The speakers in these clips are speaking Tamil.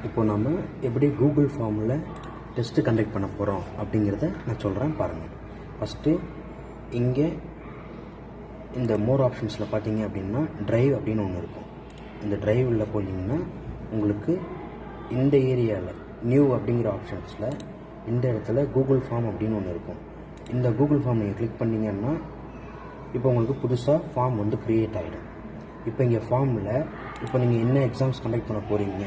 இப்போ நம்ம எப்படி கூகுள் ஃபார்மில் டெஸ்ட்டு கண்டக்ட் பண்ண போகிறோம் அப்படிங்கிறத நான் சொல்கிறேன் பாருங்கள். ஃபஸ்ட்டு இங்கே இந்த மோர் ஆப்ஷன்ஸில் பார்த்தீங்க அப்படின்னா ட்ரைவ் அப்படின்னு ஒன்று இருக்கும். இந்த ட்ரைவில் போனீங்கன்னா உங்களுக்கு இந்த ஏரியாவில் நியூ அப்படிங்கிற ஆப்ஷன்ஸில் இந்த இடத்துல கூகுள் ஃபார்ம் அப்படின்னு ஒன்று இருக்கும். இந்த கூகுள் ஃபார்ம் நீங்கள் கிளிக் பண்ணிங்கன்னா இப்போ உங்களுக்கு புதுசாக ஃபார்ம் வந்து க்ரியேட் ஆகிடும். இப்போ இங்கே ஃபார்மில் இப்போ நீங்கள் என்ன எக்ஸாம்ஸ் கண்டக்ட் பண்ண போகிறீங்க,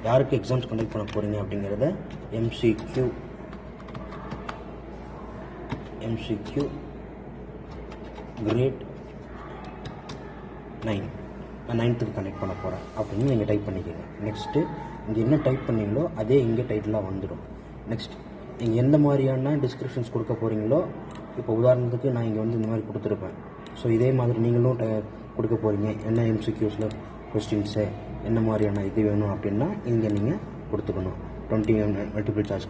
யாருக்கு எக்ஸாம்ஸ் கண்டக்ட் பண்ண போகிறீங்க அப்படிங்கிறத எம்சிக்யூ கிரேட் 9 நான் 9th கண்டக்ட் பண்ண போகிறேன் அப்படின்னு நீங்கள் டைப் பண்ணிக்கோங்க. நெக்ஸ்ட்டு இங்கே என்ன டைப் பண்ணீங்களோ அதே இங்கே டைட்டிலாக வந்துடும். நெக்ஸ்ட் நீங்கள் எந்த மாதிரியான டிஸ்கிரிப்ஷன்ஸ் கொடுக்க போகிறீங்களோ, இப்போ உதாரணத்துக்கு நான் இங்கே வந்து இந்த மாதிரி கொடுத்துருப்பேன். ஸோ இதே மாதிரி நீங்களும் கொடுக்க போகிறீங்க, என்ன எம்சிக்யூஸில் கொஸ்டின்ஸு என்ன மாதிரியான இது வேணும் அப்படின்னா இங்கே நீங்கள் கொடுத்துக்கணும். 20 மல்டிபிள் சாய்ஸ்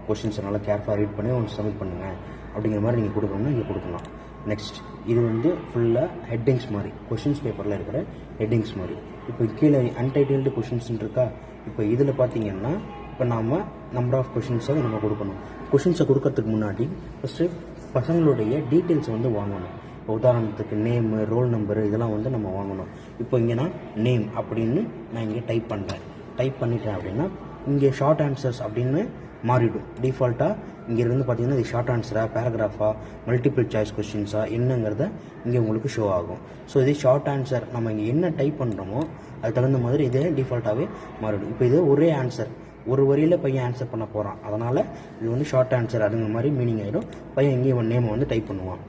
கொஸ்டின்ஸை நல்லா கேர்ஃபுல்லாக ரீட் பண்ணி ஒன்று சப்மிட் பண்ணுங்கள் அப்படிங்கிற மாதிரி நீங்கள் கொடுக்கணும்னா இங்கே கொடுக்கலாம். நெக்ஸ்ட் இது வந்து ஃபுல்லாக ஹெட்டிங்ஸ் மாதிரி, கொஷின்ஸ் பேப்பரில் இருக்கிற ஹெட்டிங்ஸ் மாதிரி. இப்போ கீழே அன்டைட்டில்டு கொஷின்ஸ் இருக்கா, இப்போ இதில் பார்த்தீங்கன்னா இப்போ நாம் நம்பர் ஆஃப் கொஷின்ஸை நம்ம கொடுக்கணும். கொஷின்ஸை கொடுக்கறதுக்கு முன்னாடி ஃபஸ்ட்டு பசங்களுடைய டீட்டெயில்ஸ் வந்து வாங்கணும். இப்போ உதாரணத்துக்கு நேமு, ரோல் நம்பரு இதெல்லாம் வந்து நம்ம வாங்கணும். இப்போ இங்கே நான் நேம் அப்படின்னு நான் இங்கே டைப் பண்ணிட்டேன் அப்படின்னா இங்கே ஷார்ட் ஆன்சர்ஸ் அப்படின்னு மாறிடும். டிஃபால்ட்டாக இங்கேருந்து பார்த்தீங்கன்னா இது ஷார்ட் ஆன்சராக, பேராகிராஃபா, மல்டிபிள் சாய்ஸ் கொஸ்டின்ஸா என்னங்கிறத இங்கே உங்களுக்கு ஷோ ஆகும். ஸோ இது ஷார்ட் ஆன்சர், நம்ம இங்கே என்ன டைப் பண்ணுறோமோ அது தகுந்த மாதிரி இதே டிஃபால்ட்டாகவே மாறிடும். இப்போ இது ஒரே ஆன்சர், ஒரு வரியில் பையன் ஆன்சர் பண்ண போகிறான், அதனால் இது வந்து ஷார்ட் ஆன்சர் அதுங்கிற மாதிரி மீனிங் ஆகிடும். பையன் இங்கே இவன் நேமை வந்து டைப் பண்ணுவான்.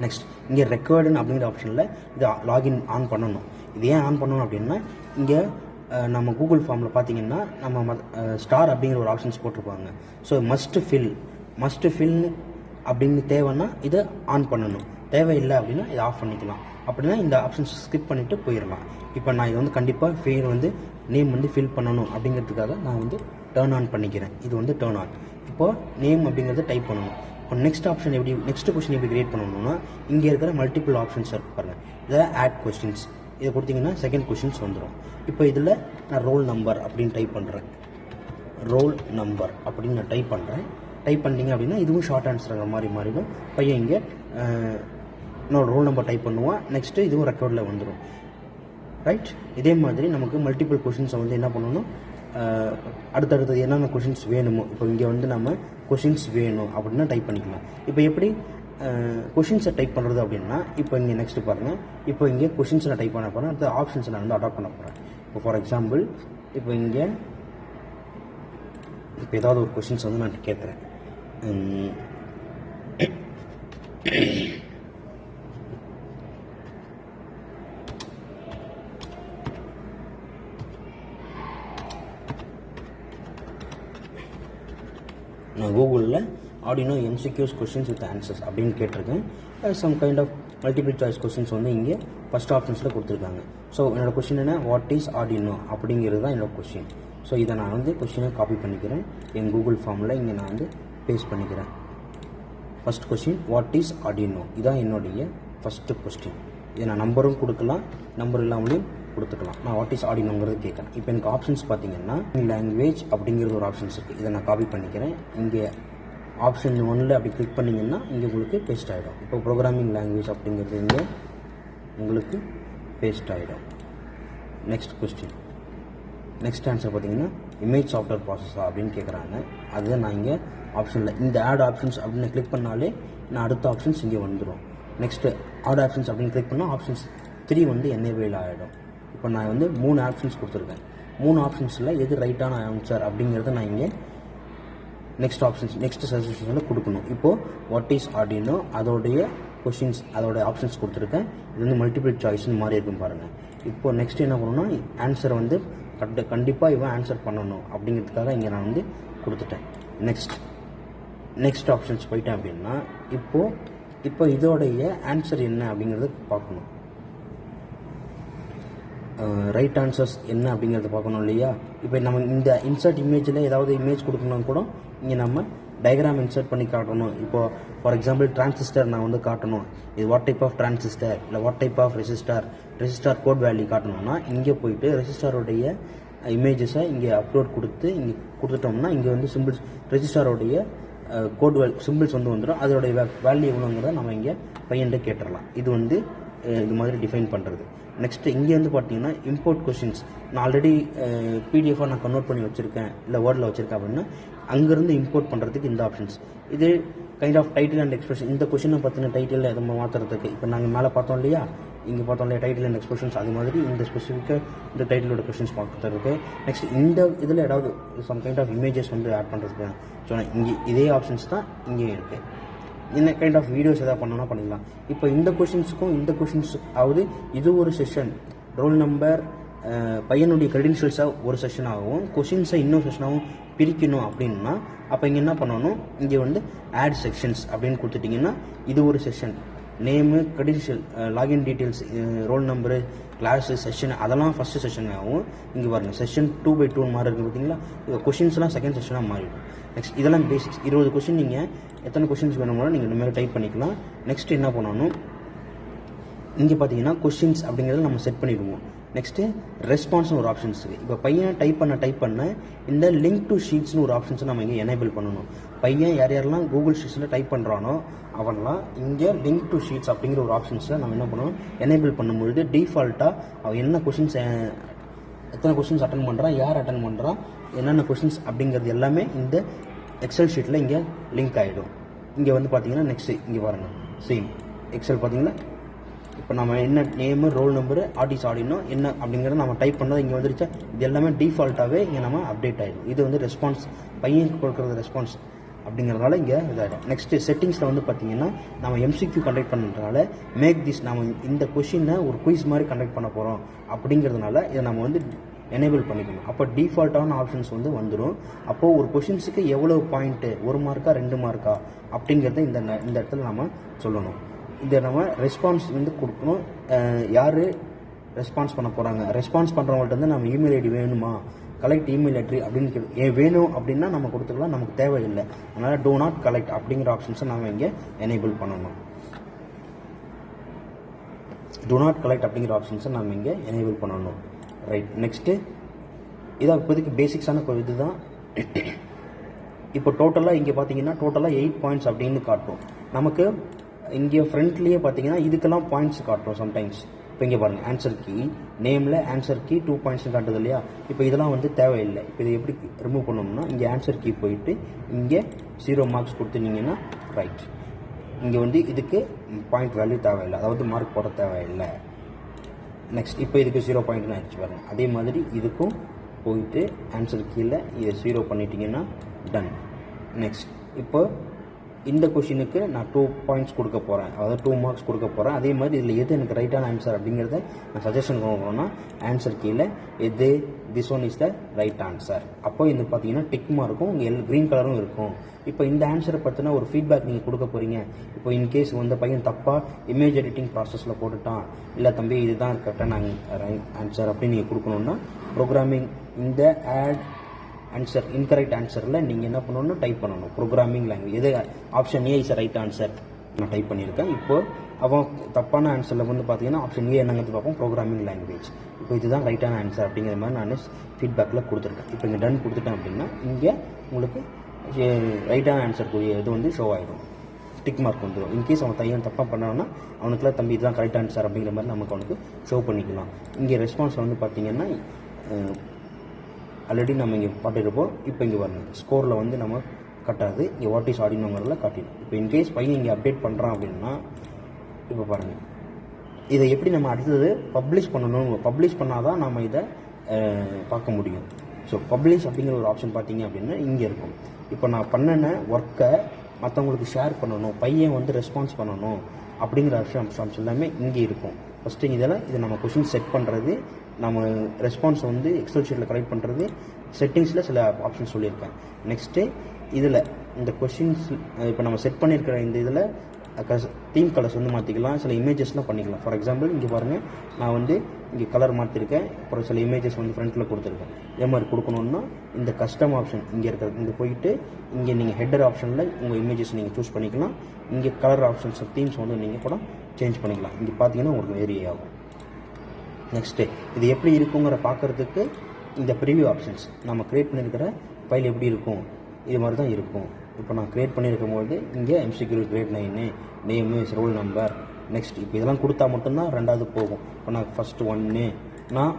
நெக்ஸ்ட் இங்கே ரெக்கார்டுன்னு அப்படிங்கிற ஆப்ஷனில் இது லாகின் ஆன் பண்ணணும். இது ஏன் ஆன் பண்ணணும் அப்படின்னா இங்கே நம்ம கூகுள் ஃபார்மில் பார்த்தீங்கன்னா நம்ம ஸ்டார் அப்படிங்கிற ஒரு ஆப்ஷன்ஸ் போட்டிருப்பாங்க. ஸோ மஸ்ட்டு ஃபில்னு அப்படின்னு தேவைன்னா இதை ஆன் பண்ணணும், தேவையில்லை அப்படின்னா இதை ஆஃப் பண்ணிக்கலாம். அப்படின்னா இந்த ஆப்ஷன்ஸ் ஸ்கிப் பண்ணிவிட்டு போயிடலாம். இப்போ நான் இது வந்து கண்டிப்பாக பேர் வந்து நேம் வந்து ஃபில் பண்ணணும் அப்படிங்கிறதுக்காக நான் வந்து டர்ன் ஆன் பண்ணிக்கிறேன். இது வந்து டர்ன் ஆன். இப்போது நேம் அப்படிங்கிறத டைப் பண்ணணும். இப்போ நெக்ஸ்ட் கொஸ்டின் எப்படி கிரியேட் பண்ணணும்னா இங்கே இருக்கிற மல்டிபிள் ஆப்ஷன்ஸ் இருக்கு பாருங்கள். இதை ஆட் கொஸ்டின்ஸ் இதை கொடுத்தீங்கன்னா செகண்ட் கொஸ்டின்ஸ் வந்துடும். இப்போ இதில் நான் ரோல் நம்பர் அப்படின்னு டைப் பண்ணுறேன். டைப் பண்ணிட்டீங்க அப்படின்னா இதுவும் ஷார்ட் ஆன்சர் மாதிரி மாறிடும். பையன் இங்கே இன்னொரு ரோல் நம்பர் டைப் பண்ணுவான். நெக்ஸ்ட்டு இதுவும் ரெக்கார்டில் வந்துடும். ரைட், இதே மாதிரி நமக்கு மல்டிபிள் கொஷின்ஸை வந்து என்ன பண்ணணும், அடுத்தடுத்தது என்னென்ன கொஷின்ஸ் வேணுமோ, இப்போ இங்கே வந்து நம்ம கொஷின்ஸ் வேணும் அப்படின்னா டைப் பண்ணிக்கலாம். இப்போ எப்படி கொஷின்ஸை டைப் பண்ணுறது அப்படின்னா இப்போ இங்கே நெக்ஸ்ட்டு பாருங்கள். இப்போ இங்கே கொஷின்ஸை டைப் பண்ண போகிறேன், அடுத்த ஆப்ஷன்ஸை நான் வந்து அடாப்ட் பண்ண போகிறேன். இப்போ ஃபார் எக்ஸாம்பிள் இப்போ இங்கே இப்போ ஏதாவது ஒரு கொஷின்ஸ் வந்து நான் கேட்குறேன். நான் கூகுளில் Arduino MCQs questions with answers அப்படின்னு கேட்டிருக்கேன். Some kind of multiple choice questions வந்து இங்கே ஃபஸ்ட் ஆப்ஷன்ஸில் கொடுத்துருக்காங்க. ஸோ என்னோடய கொஸ்டின் என்ன, வாட் இஸ் ஆர்டினோ அப்படிங்கிறது தான் என்னோடய கொஸ்டின். ஸோ இதை நான் வந்து கொஸ்டினை காப்பி பண்ணிக்கிறேன், என் கூகுள் ஃபார்மில் இங்கே நான் வந்து பேஸ்ட் பண்ணிக்கிறேன். First question what is Arduino, இதான் என்னுடைய ஃபஸ்ட்டு கொஸ்டின். இதை நான் நம்பரும் கொடுக்கலாம், நம்பர் இல்லாமலேயும் கொடுத்துக்கலாம். நான் வாட் இஸ் ஆர்டினோங்கிறது கேட்குறேன். இப்போ எனக்கு ஆப்ஷன்ஸ் பார்த்தீங்கன்னா லாங்குவேஜ் அப்படிங்கிறது ஒரு ஆப்ஷன்ஸ் இருக்குது. இதை நான் காப்பி பண்ணிக்கிறேன். இங்கே ஆப்ஷன் 1 அப்படி கிளிக் பண்ணிங்கன்னா இங்கே உங்களுக்கு பேஸ்ட் ஆகிடும். இப்போ ப்ரோக்ராமிங் லாங்குவேஜ் அப்படிங்கிறது இங்கே உங்களுக்கு பேஸ்ட் ஆகிடும். நெக்ஸ்ட் கொஸ்டின், நெக்ஸ்ட் ஆன்சர் பார்த்தீங்கன்னா இமேஜ் சாஃப்ட்வேர் ப்ராசஸா அப்படின்னு கேட்குறாங்க. அதுதான் நான் இங்கே ஆப்ஷனில் இந்த ஆட் ஆப்ஷன்ஸ் அப்படின்னு கிளிக் பண்ணாலே நான் அடுத்த ஆப்ஷன்ஸ் இங்கே வந்துடும். நெக்ஸ்ட்டு ஆட் ஆப்ஷன்ஸ் அப்படின்னு கிளிக் பண்ணால் ஆப்ஷன்ஸ் 3 வந்து எனேபிள் ஆகிடும். இப்போ நான் வந்து 3 ஆப்ஷன்ஸ் கொடுத்துருக்கேன். 3 ஆப்ஷன்ஸில் எது ரைட்டான ஆன்சர் அப்படிங்கிறத நான் இங்கே நெக்ஸ்ட் சஜஷனில் கொடுக்கணும். இப்போது வாட் இஸ் ஆர்டினோ அதோடைய கொஷின்ஸ் அதோட ஆப்ஷன்ஸ் கொடுத்துருக்கேன். இது வந்து மல்டிபிள் சாய்ஸ்னு மாதிரி இருக்கும் பாருங்கள். இப்போது நெக்ஸ்ட் என்ன பண்ணணும்னா ஆன்சரை வந்து கண்டிப்பாக இவன் ஆன்சர் பண்ணணும் அப்படிங்கிறதுக்காக இங்கே நான் வந்து கொடுத்துட்டேன். நெக்ஸ்ட் ஆப்ஷன்ஸ் போயிட்டேன் அப்படின்னா இப்போ இதோடைய ஆன்சர் என்ன அப்படிங்கிறத பார்க்கணும். ரைட் ஆன்சர்ஸ் என்ன அப்படிங்கிறத பார்க்கணும் இல்லையா. இப்போ நம்ம இந்த இன்சர்ட் இமேஜில் ஏதாவது இமேஜ் கொடுக்கணும் கூட இங்கே நம்ம டயக்ராம் இன்சர்ட் பண்ணி காட்டணும். இப்போது ஃபார் எக்ஸாம்பிள் டிரான்சிஸ்டர் நான் வந்து காட்டணும், இது வாட் டைப் ஆஃப் டிரான்சிஸ்டர் இல்லை what type of resistor code value காட்டணும்னா இங்கே போயிட்டு ரெசிஸ்டாரோடைய இமேஜஸை இங்கே அப்லோட் கொடுத்து இங்கே கொடுத்துட்டோம்னா இங்கே வந்து சிம்பிள்ஸ் ரெஜிஸ்டரோடைய கோட் சிம்பிள்ஸ் வந்து வந்துடும். அதோடைய வேல்யூ எவ்வளோங்கிறத நம்ம இங்கே பையன்கிட்ட கேட்டுடலாம். இது வந்து இது மாதிரி டிஃபைன் பண்ணுறது. நெக்ஸ்ட்டு இங்கே வந்து பார்த்தீங்கன்னா இம்போர்ட் கொஷின்ஸ் நான் ஆல்ரெடி பிடிஎஃபாக நான் கன்வெர்ட் பண்ணி வச்சுருக்கேன், இல்லை வேர்டில் வச்சுருக்கேன் அப்படின்னா அங்கேருந்து இம்போர்ட் பண்ணுறதுக்கு இந்த ஆப்ஷன்ஸ். இது kind of title and expression. இந்த கொஷினை பற்றின டைட்டில் எதை மாற்றுறதுக்கு இப்போ நாங்கள் மேலே பார்த்தோம் இல்லையா, இங்கே பார்த்தோம் இல்லையா டைட்டில் அண்ட் எக்ஸ்பிரஷன்ஸ், அது மாதிரி இந்த ஸ்பெசிஃபிக்காக இந்த டைட்டிலோட கொஷின்ஸ் பார்க்கறதுக்கு. நெக்ஸ்ட் இந்த இதில் ஏதாவது சம் கைண்ட் ஆஃப் இமேஜஸ் வந்து ஆட் பண்ணுறதுக்கு சொன்னேன். இங்கே இதே ஆப்ஷன்ஸ் தான் இங்கேயும் இருக்குது. இந்த கைண்ட் ஆஃப் வீடியோஸ் எதாவது பண்ணோன்னா பண்ணிக்கலாம். இப்போ இந்த கொஷின்ஸுக்கும் இந்த கொஷின்ஸ் ஆகுது இது ஒரு செஷன். ரோல் நம்பர் பையனுடைய கிரெடென்ஷியல்ஸாக ஒரு செஷன் ஆகும், கொஷின்ஸை இன்னொரு செஷனாகவும் பிரிக்கணும் அப்படின்னா அப்போ இங்கே என்ன பண்ணணும், இங்கே வந்து ஆட் செக்ஷன்ஸ் அப்படின்னு கொடுத்துட்டிங்கன்னா இது ஒரு session. Name, credential, login details, roll number, class, session அதெல்லாம் ஃபஸ்ட்டு செஷன் ஆகும். இங்கே பாருங்கள் செஷன் 2/2 மாறி இருக்குது பார்த்தீங்களா. இது கொஷின்ஸ்லாம் செகண்ட் செஷனாக மாறிடும். நெக்ஸ்ட் இதெல்லாம் பேசிக்ஸ். 20 கொஷின் நீங்கள் எத்தனை கொஷின்ஸ் வேணுமோ நீங்கள் இந்த மாதிரி டைப் பண்ணிக்கலாம். நெக்ஸ்ட் என்ன பண்ணணும், இங்கே பார்த்தீங்கன்னா கொஷின்ஸ் அப்படிங்கிறத நம்ம செட் பண்ணிடுவோம். நெக்ஸ்ட்டு ரெஸ்பான்ஸ்னு ஒரு ஆப்ஷன்ஸ் இருக்குது. இப்போ பையன் டைப் பண்ண இந்த லிங்க் டு ஷீட்ஸ்னு ஒரு ஆப்ஷன்ஸை நம்ம இங்கே எனேபிள் பண்ணணும். பையன் யாரெல்லாம் கூகுள் ஷீட்ஸில் டைப் பண்ணுறானோ அவன்லாம் இங்கே லிங்க் டு ஷீட்ஸ் அப்படிங்கிற ஒரு ஆப்ஷன்ஸை நம்ம என்ன பண்ணணும், எனேபிள் பண்ணும்பொழுது டிஃபால்ட்டாக அவன் என்ன கொஷின்ஸ் எத்தனை கொஷின்ஸ் அட்டன் பண்ணுறான், யார் அட்டன் பண்ணுறான், என்னென்ன கொஷின்ஸ் அப்படிங்கிறது எல்லாமே இந்த எக்ஸல் ஷீட்டில் இங்கே லிங்க் ஆகிடும். இங்கே வந்து பார்த்தீங்கன்னா நெக்ஸ்ட்டு இங்கே பாருங்கள் சேம் எக்ஸல் பார்த்தீங்கன்னா இப்போ நம்ம என்ன நேமு, ரோல் நம்பரு, ஆர்டிஸ் ஆடினோ என்ன அப்படிங்கிறத நம்ம டைப் பண்ணது இங்கே வந்துருச்சா. இது எல்லாமே டிஃபால்ட்டாகவே இங்கே நம்ம அப்டேட் ஆகிடும். இது வந்து ரெஸ்பான்ஸ் பையனுக்கு கொடுக்குறது ரெஸ்பான்ஸ் அப்படிங்கிறதுனால இங்கே இதாகிடும். நெக்ஸ்ட்டு செட்டிங்ஸில் வந்து பார்த்தீங்கன்னா நம்ம எம்சிக்யூ கண்டக்ட் பண்ணுறதுனால மேக் திஸ் நம்ம இந்த கொஷினை ஒரு குயிஸ் மாதிரி கண்டக்ட் பண்ண போகிறோம் அப்படிங்கிறதுனால இதை நம்ம வந்து எனேபிள் பண்ணிக்கணும். அப்போ டிஃபால்ட்டான ஆப்ஷன்ஸ் வந்து வந்துடும். அப்போது ஒரு கொஷின்ஸுக்கு எவ்வளோ பாயிண்ட்டு, 1 மார்க்கா 2 மார்க்கா அப்படிங்கிறத இந்த இடத்துல நம்ம சொல்லணும். இதை நம்ம ரெஸ்பான்ஸ் வந்து கொடுக்கணும். யார் ரெஸ்பான்ஸ் பண்ண போகிறாங்க, ரெஸ்பான்ஸ் பண்ணுறவங்கள்ட்ட வந்து நம்ம இமெயில் ஐடி வேணுமா, கலெக்ட் இமெயில் ஐடி அப்படின்னு வேணும் அப்படின்னா நம்ம கொடுத்துக்கலாம், நமக்கு தேவையில்லை. அதனால் டோ நாட் கலெக்ட் அப்படிங்கிற ஆப்ஷன்ஸை நம்ம இங்கே எனேபிள் பண்ணணும். டோ நாட் கலெக்ட் அப்படிங்கிற ஆப்ஷன்ஸை நம்ம இங்கே எனேபிள் பண்ணணும். ரைட். நெக்ஸ்ட்டு இதான் இப்போதைக்கு பேசிக்ஸான இது தான். இப்போ டோட்டலாக இங்கே பார்த்தீங்கன்னா டோட்டலாக 8 பாயிண்ட்ஸ் அப்படின்னு காட்டும். நமக்கு இங்கே ஃப்ரண்ட்லேயே பார்த்தீங்கன்னா இதுக்கெல்லாம் பாயிண்ட்ஸ் காட்டும் சம்டைம்ஸ். இப்போ இங்கே பாருங்கள் ஆன்சர் கீ நேமில் ஆன்சர் கீ 2 பாயிண்ட்ஸ் காட்டுது இல்லையா. இப்போ இதெல்லாம் வந்து தேவையில்லை. இப்போ இதை எப்படி ரிமூவ் பண்ணணும்னா இங்கே ஆன்சர் கீ போயிட்டு இங்கே 0 மார்க்ஸ் கொடுத்துருந்தீங்கன்னா ரைட். இங்கே வந்து இதுக்கு பாயிண்ட் வேல்யூ தேவையில்லை, அதாவது மார்க் போட தேவையில்லை. நெக்ஸ்ட் இப்போ இதுக்கு 0 பாயிண்ட்னு ஆயிடுச்சு பாருங்கள். அதே மாதிரி இதுக்கும் போயிட்டு ஆன்சர் கீழே இதை 0 பண்ணிட்டீங்கன்னா டன். நெக்ஸ்ட் இப்போ இந்த கொஷினுக்கு நான் 2 பாயிண்ட்ஸ் கொடுக்க போகிறேன், அதாவது 2 மார்க்ஸ் கொடுக்க போகிறேன். அதே மாதிரி இதில் எது எனக்கு ரைட்டான ஆன்சர் அப்படிங்கிறத நான் சஜஷன் கொடுக்கணும்னா ஆன்சர் கீழே எது this one is the right answer. அப்போ இது பார்த்தீங்கன்னா டிக் மார்க்கும் இங்கே க்ரீன் கலரும் இருக்கும். இப்போ இந்த ஆன்சரை பற்றின ஒரு ஃபீட்பேக் நீங்கள் கொடுக்க போகிறீங்க. இப்போ இன்கேஸ் வந்து பையன் தப்பாக இமேஜ் எடிட்டிங் ப்ராசஸில் போட்டுட்டான், இல்லை தம்பி இதுதான் கரெக்டான ஆன்சர் அப்படின்னு நீங்கள் கொடுக்கணுன்னா ப்ரோக்ராமிங் இந்த ஆட் ஆன்சர் இன்கரெக்ட் ஆன்சரில் நீங்கள் என்ன பண்ணணும்னா டைப் பண்ணணும் ப்ரோக்ராமிங் லாங்குவேஜ். எது option A is right answer நான் டைப் பண்ணியிருக்கேன். இப்போ அவன் தப்பான ஆன்சரில் வந்து பார்த்தீங்கன்னா ஆப்ஷன் ஏ என்னங்கிறது பார்ப்போம், ப்ரோக்ராமிங் லாங்குவேஜ். இப்போ இதுதான் ரைட்டான ஆன்சர் அப்படிங்கிற மாதிரி நான் ஃபீட்பேக்கில் கொடுத்துருக்கேன். இப்போ இங்கே டன் கொடுத்துட்டேன் அப்படின்னா இங்கே உங்களுக்கு ரைட்டான ஆன்சர் கூடிய இது வந்து ஷோ ஆகிடும், டிக் மார்க் வந்துடும். இன்கேஸ் அவன் தையன் தப்பாக பண்ணான்னா அவனுக்குலாம் தம்பி இதுதான் கரெக்ட் ஆன்சர் அப்படிங்கிற மாதிரி நமக்கு அவனுக்கு ஷோ பண்ணிக்கலாம். இங்கே ரெஸ்பான்ஸில் வந்து பார்த்தீங்கன்னா ஆல்ரெடி நம்ம இங்கே பாட்டிருப்போம். இப்போ இங்கே வரணும் ஸ்கோரில் வந்து நம்ம கட்டாது, இங்கே வாட் இஸ் ஆடினோங்கிறதுல காட்டிடும். இப்போ இன்கேஸ் பையன் இங்கே அப்டேட் பண்ணுறான் அப்படின்னா இப்போ பாருங்கள் இதை எப்படி நம்ம அடுத்தது பப்ளிஷ் பண்ணணும், பப்ளிஷ் பண்ணால் தான் நம்ம இதை பார்க்க முடியும். ஸோ பப்ளிஷ் அப்படிங்கிற ஒரு ஆப்ஷன் பார்த்தீங்க அப்படின்னா இங்கே இருக்கும். இப்போ நான் பண்ணின ஒர்க்கை மற்றவங்களுக்கு ஷேர் பண்ணணும், பையன் வந்து ரெஸ்பான்ஸ் பண்ணணும் அப்படிங்கிற ஆப்ஷன்ஸ் எல்லாமே இங்கே இருக்கும். ஃபஸ்ட்டு இதை நம்ம கொஷின் செட் பண்ணுறது, நம்ம ரெஸ்பான்ஸ் வந்து எக்ஸல் ஷீட்டில் கலெக்ட் பண்ணுறது, செட்டிங்ஸில் சில ஆப்ஷன்ஸ் சொல்லியிருக்கேன். நெக்ஸ்ட்டு இதில் இந்த கொஷின்ஸ் இப்போ நம்ம செட் பண்ணியிருக்கிற இந்த இதில் தீம் கலர்ஸ் வந்து மாற்றிக்கலாம், சில இமேஜஸ்லாம் பண்ணிக்கலாம். ஃபார் எக்ஸாம்பிள் இங்கே பாருங்கள் நான் வந்து இங்கே கலர் மாற்றிருக்கேன், அப்புறம் சில இமேஜஸ் வந்து ஃப்ரண்ட்டில் கொடுத்துருக்கேன். இதே மாதிரி கொடுக்கணுன்னா இந்த கஸ்டம் ஆப்ஷன் இங்கே இருக்கிறது இங்கே போயிட்டு இங்கே நீங்கள் ஹெட்டர் ஆப்ஷனில் உங்கள் இமேஜஸ் நீங்கள் சூஸ் பண்ணிக்கலாம். இங்கே கலர் ஆப்ஷன்ஸ் தீம்ஸ் வந்து நீங்கள் கூட சேஞ்ச் பண்ணிக்கலாம். இங்கே பார்த்தீங்கன்னா உங்களுக்கு வேரி ஆகும். நெக்ஸ்ட்டு இது எப்படி இருக்குங்கிற பார்க்குறதுக்கு இந்த ப்ரிவியூ ஆப்ஷன்ஸ் நம்ம க்ரியேட் பண்ணியிருக்கிற ஃபைல் எப்படி இருக்கும், இது மாதிரி தான் இருக்கும். இப்போ நான் க்ரியேட் பண்ணியிருக்கும் போது இங்கே MCQ grade 9 name roll number next இப்போ இதெல்லாம் கொடுத்தா மட்டும்தான் ரெண்டாவது போகும். இப்போ நான் ஃபஸ்ட்டு 1 நான்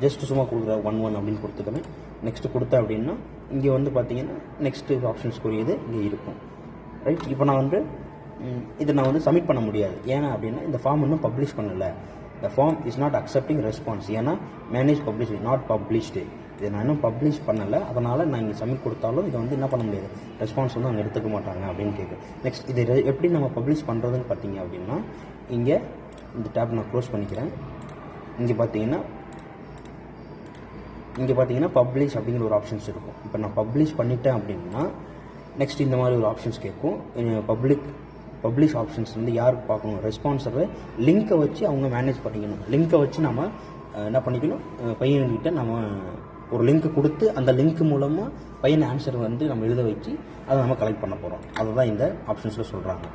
ஜஸ்ட் சும்மா கொடுக்குறேன் 1 அப்படின்னு கொடுத்துக்கிறேன். நெக்ஸ்ட்டு கொடுத்தேன் அப்படின்னா இங்கே வந்து பார்த்தீங்கன்னா நெக்ஸ்ட்டு ஆப்ஷன்ஸ்க்குரியது இங்கே இருக்கும். ரைட், இப்போ நான் வந்து இதை நான் வந்து சப்மிட் பண்ண முடியாது. ஏன்னா அப்படின்னா இந்த ஃபார்ம் இன்னும் பப்ளிஷ் பண்ணலை. The form is not accepting response. ஏன்னா மேனேஜ் பப்ளிஷ் நாட் பப்ளிஷ்டு. இதை நான் இன்னும் பப்ளிஷ் பண்ணலை. அதனால் நான் இங்கே சப்மிட் கொடுத்தாலும் இதை வந்து என்ன பண்ண முடியாது, ரெஸ்பான்ஸ் வந்து அவங்க எடுத்துக்க மாட்டாங்க அப்படின்னு கேட்குறேன். நெக்ஸ்ட் இது எப்படி நம்ம பப்ளிஷ் பண்ணுறதுன்னு பார்த்தீங்க அப்படின்னா இங்கே இந்த டேப் நான் க்ளோஸ் பண்ணிக்கிறேன். இங்கே பார்த்தீங்கன்னா பப்ளிஷ் அப்படிங்கிற ஒரு ஆப்ஷன்ஸ் இருக்கும். இப்போ நான் பப்ளிஷ் பண்ணிட்டேன் அப்படின்னா நெக்ஸ்ட் இந்த மாதிரி ஒரு ஆப்ஷன்ஸ் கேட்கும். பப்ளிஷ் ஆப்ஷன்ஸ் வந்து யாருக்கு பார்க்கணும், ரெஸ்பான்சரை லிங்க்கை வச்சு அவங்க மேனேஜ் பண்ணிக்கணும். லிங்க்கை வச்சு நம்ம என்ன பண்ணிக்கணும், பையன்கிட்ட நம்ம ஒரு லிங்க் கொடுத்து அந்த லிங்க் மூலமாக பையன் ஆன்சர் வந்து நம்ம எழுத வச்சு அதை நம்ம கலெக்ட் பண்ண போகிறோம். அதுதான் இந்த ஆப்ஷன்ஸில் சொல்கிறாங்க.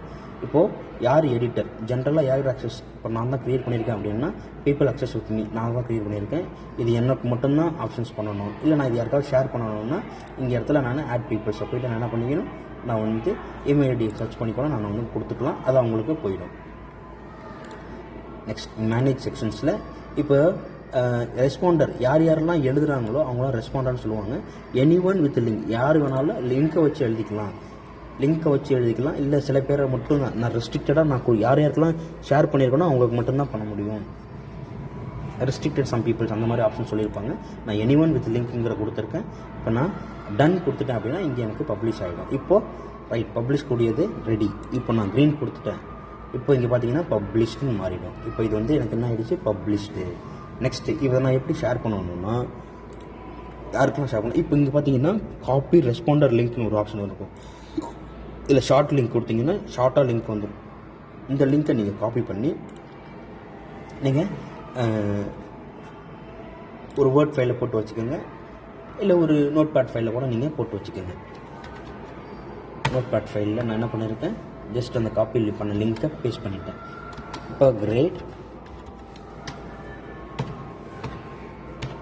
இப்போது யார் எடிட்டர், ஜென்ரலாக யார் அக்சஸ், இப்போ நான் தான் க்ரியேட் பண்ணியிருக்கேன் அப்படின்னா பீப்புள் அக்சஸ் வித் மீ, நான் தான் க்ரியேட் பண்ணியிருக்கேன். இது எனக்கு மட்டும்தான் ஆப்ஷன்ஸ் பண்ணணும். இல்லை நான் இது யாருக்காவது ஷேர் பண்ணணும்னா இங்கே இடத்துல நான் ஆட் பீப்புள்ஸை போய்ட்டு நான் என்ன பண்ணிக்கணும், நான் வந்து இமெயில் ஐடியை சர்ச் பண்ணி கூட நான் வந்து கொடுத்துக்கலாம். அது அவங்களுக்கு போயிடும். நெக்ஸ்ட் மேனேஜ் செக்ஷன்ஸில் இப்போ ரெஸ்பாண்டர் யாரெல்லாம் எழுதுகிறாங்களோ அவங்களாம் ரெஸ்பாண்டர்னு சொல்லுவாங்க. எனி1 வித் லிங்க், யார் வேணாலும் லிங்க்கை வச்சு எழுதிக்கலாம். இல்லை சில பேரை மட்டும் நான் ரெஸ்ட்ரிக்டடாக நான் யாருக்கெல்லாம் ஷேர் பண்ணியிருக்கேனோ அவங்களுக்கு மட்டும்தான் பண்ண முடியும். ரெஸ்ட்ரிக்டட் சம் பீப்புள்ஸ் அந்த மாதிரி ஆப்ஷன் சொல்லியிருப்பாங்க. நான் எனி1 வித் லிங்க்குங்கிற கொடுத்துருக்கேன். இப்போ நான் டன் கொடுத்துட்டேன் அப்படின்னா இங்கே எனக்கு பப்ளிஷ் ஆகிடும். இப்போது ரைட், பப்ளிஷ் கூடியது ரெடி. இப்போ நான் க்ரீன் கொடுத்துட்டேன். இப்போ இங்கே பார்த்தீங்கன்னா பப்ளிஷ்டுன்னு மாறிடும். இப்போ இது வந்து எனக்கு என்ன ஆகிடுச்சு, பப்ளிஷ்டு. நெக்ஸ்ட்டு இதை நான் எப்படி ஷேர் பண்ணணும்னா யாருக்கெல்லாம் ஷேர் பண்ணணும். இப்போ இங்கே பார்த்தீங்கன்னா காப்பி ரெஸ்பாண்டர் லிங்க்னு ஒரு ஆப்ஷன் இருக்கும். இல்லை ஷார்ட் லிங்க் கொடுத்தீங்கன்னா ஷார்ட்டாக லிங்க் வந்துடும். இந்த லிங்க்கை நீங்கள் காப்பி பண்ணி நீங்கள் ஒரு வேர்ட் ஃபைலில் போட்டு வச்சுக்கோங்க. இல்லை ஒரு நோட் பேட் ஃபைலில் கூட நீங்கள் போட்டு வச்சுக்கோங்க. நோட் பேட் ஃபைலில் நான் என்ன பண்ணியிருக்கேன், ஜஸ்ட் அந்த காப்பி பண்ண லிங்க்கை பேஸ்ட் பண்ணிட்டேன். இப்போ கிரேட்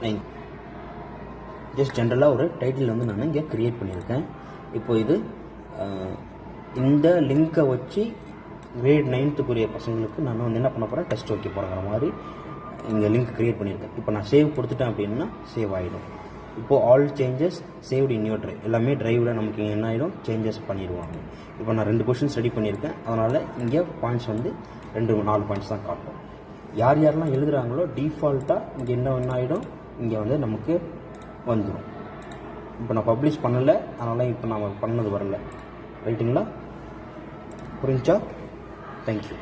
9 ஜஸ்ட் ஜென்ரலாக ஒரு டைட்டில் வந்து நான் இங்கே க்ரியேட் பண்ணியிருக்கேன். இப்போ இது இந்த லிங்க்கை வச்சு கிரேட் 9க்குரிய பசங்களுக்கு நான் வந்து என்ன பண்ண போகிறேன், டெஸ்ட் வைக்க போகிறேங்கிற மாதிரி இங்கே லிங்க் க்ரியேட் பண்ணியிருக்கேன். இப்போ நான் சேவ் கொடுத்துட்டேன் அப்படின்னா சேவ் ஆகிடும். இப்போது all changes saved in your drive, எல்லாமே ட்ரைவில் நமக்கு என்ன ஆகிடும், சேஞ்சஸ் பண்ணிடுவாங்க. இப்போ நான் 2 கொஷின்ஸ் ரெடி பண்ணியிருக்கேன். அதனால் இங்கே பாயிண்ட்ஸ் வந்து 4 பாயிண்ட்ஸ் தான் காட்டும். யாரெல்லாம் எழுதுகிறாங்களோ டிஃபால்ட்டாக இங்கே என்ன ஆகிடும், இங்கே வந்து நமக்கு வந்துடும். இப்போ நான் பப்ளிஷ் பண்ணலை, அதனால் இப்போ நான் பண்ணது வரல. ரைட்டுங்களா, புரிஞ்சா? தேங்க்யூ.